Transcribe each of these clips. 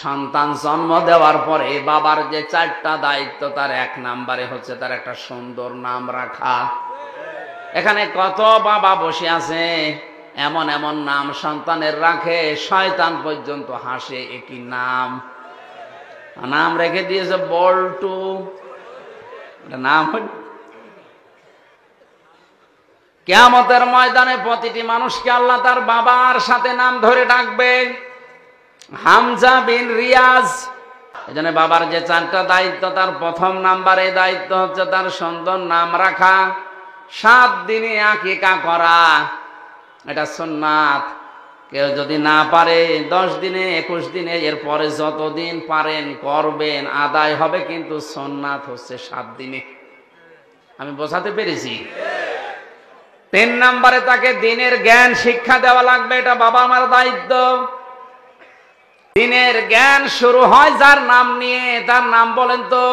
সন্তান জন্ম দেওয়ার পরে বাবার যে 4টা দায়িত্ব, তার 1 নম্বরে হচ্ছে তার একটা সুন্দর নাম রাখা। এখানে কত বাবা বসে আছে, এমন এমন নাম সন্তানের রাখে, শয়তান পর্যন্ত হাসে। একই নাম নাম রেখে দিয়েছে বল্টু, নাম। কিয়ামতের ময়দানে প্রতিটি মানুষকে আল্লাহ তার বাবার সাথে নাম ধরে ডাকবে। হামজা বিন রিয়াজ, এজন্য বাবার যে 4টা দায়িত্ব, তার 1 নম্বরে দায়িত্ব হচ্ছে তার সুন্দর নাম রাখা। 7 দিনে আকিকা করা, এটা সুন্নাত। কেউ যদি না পারে 10 দিনে, 21 দিনে, এরপরে যতদিন পারেন করবেন, আদায় হবে, কিন্তু সুন্নাত হচ্ছে 7 দিনে। আমি বোঝাতে পেরেছি? 3 নম্বরে তাকে দিনের জ্ঞান শিক্ষা দেওয়া লাগবে, এটা বাবা মার দায়িত্ব। দিনের জ্ঞান শুরু হয় যার নাম নিয়ে, তার নাম বলেন তো।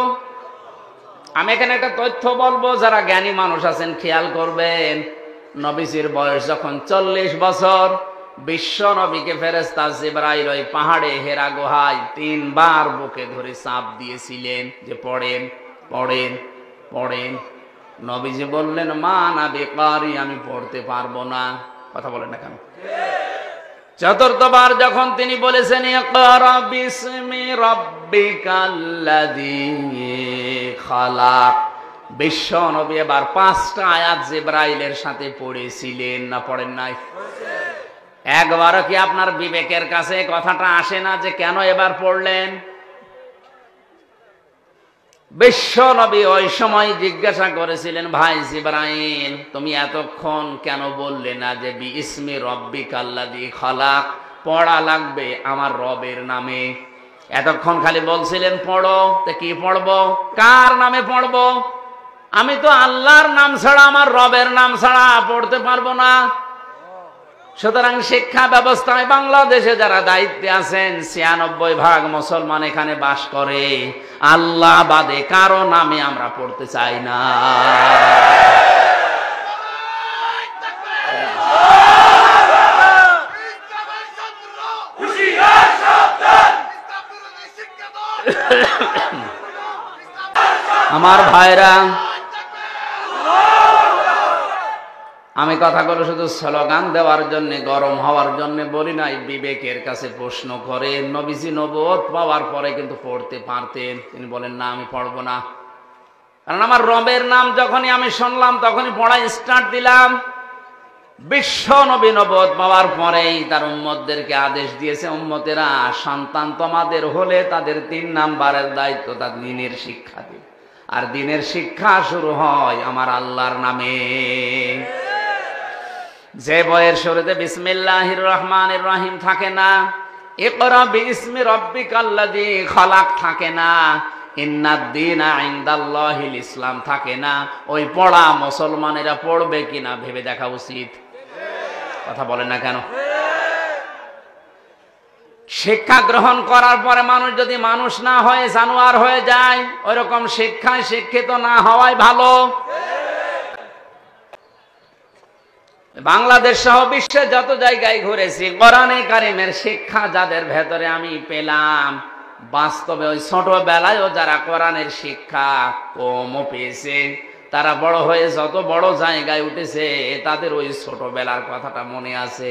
আমি এখানে একটা তথ্য বলবো, যারা জ্ঞানী মানুষ আছেন খেয়াল করবেন। নবীজির বয়স যখন 40 বছর, বিশ্ব নবীকে ফেরেশতা জিবরাইল ওই পাহাড়ে হেরা গুহায় 3 বার বুকে ধরে চাপ দিয়েছিলেন যে পড়েন পড়েন পড়েন। নবীজি বললেন, মা না বিকারি, আমি পড়তে পারবো না। কথা বলেন না কেন? 4বার যখন তিনি বলেছেন, ইকরা বিসমি রাব্বিকাল্লাযী খালাক, বিশ্ব নবী এবার 5টা আয়াত জিবরাইলের সাথে পড়েছিলেন, না পড়েন নাই? একবারও কি আপনার বিবেকের কাছে কথাটা আসে না যে কেন এবার পড়লেন? বিশ্ব নবী ওই সময় জিজ্ঞাসা করেছিলেন, ভাই জিবরাইল, তুমি এতক্ষণ কেন বললে না যে বিইসমি রাব্বিকাল্লাযী খালাক, পড়া লাগবে আমার রবের নামে? এতক্ষণ খালি বলছিলেন পড়ো। তো কি পড়বো? কার নামে পড়বো? আমি তো আল্লাহর নাম ছাড়া, আমার রবের নাম ছাড়া পড়তে পারবো না। সুতরাং শিক্ষা ব্যবস্থায় বাংলাদেশে যারা দায়িত্বে আছেন, 96% মুসলমান এখানে বাস করে, আল্লাহ বাদে কারো নামে আমরা পড়তে চাই না। আমার ভাইরা, আমি কথাগুলো শুধু স্লোগান দেওয়ার জন্য, গরম হওয়ার জন্য বলি নাই, বিবেকের কাছে প্রশ্ন করে। নবীজি নবুয়ত পাওয়ার পরে কিন্তু পড়তে পারতেন, তিনি বলেন না আমি পড়বো না। কারণ আমার রবের নাম যখনই আমি শুনলাম তখনই পড়া স্টার্ট দিলাম। বিশ্ব নবী নবুয়ত পাওয়ার পরেই তার উম্মতদেরকে আদেশ দিয়েছে, উম্মতেরা সন্তান তোমাদের হলে তাদের 3 নম্বরের দায়িত্ব তার দ্বীনের শিক্ষা দিবে। আর দ্বীনের শিক্ষা শুরু হয় আমার আল্লাহর নামে। যে বইয়ের শুরুতে বিসমিল্লাহির রহমানির রহিম থাকে না, ইকরা বিইসমি রাব্বিকাল্লাযী খালাক থাকে না, ইন্নাদ-দীনা ইনদাল্লাহিল ইসলাম থাকে না, ওই পড়া মুসলমানেরা পড়বে কিনা ভেবে দেখা উচিত। কথা বলেন না কেন? শিক্ষা গ্রহণ করার পরে মানুষ যদি মানুষ না হয়, জানোয়ার হয়ে যায়, ওইরকম শিক্ষায় শিক্ষিত না হওয়াই ভালো। বাংলাদেশ সহ বিশ্বের যত জায়গায় ঘুরেছি, কোরআনে কারিমের শিক্ষা যাদের ভেতরে আমি পেলাম, বাস্তবে ওই ছোটবেলায়ও যারা কোরআনের শিক্ষা কমও পেয়েছে, তারা বড় হয়ে যত বড় জায়গায় উঠেছে, তাদের ওই ছোটবেলার কথাটা মনে আছে।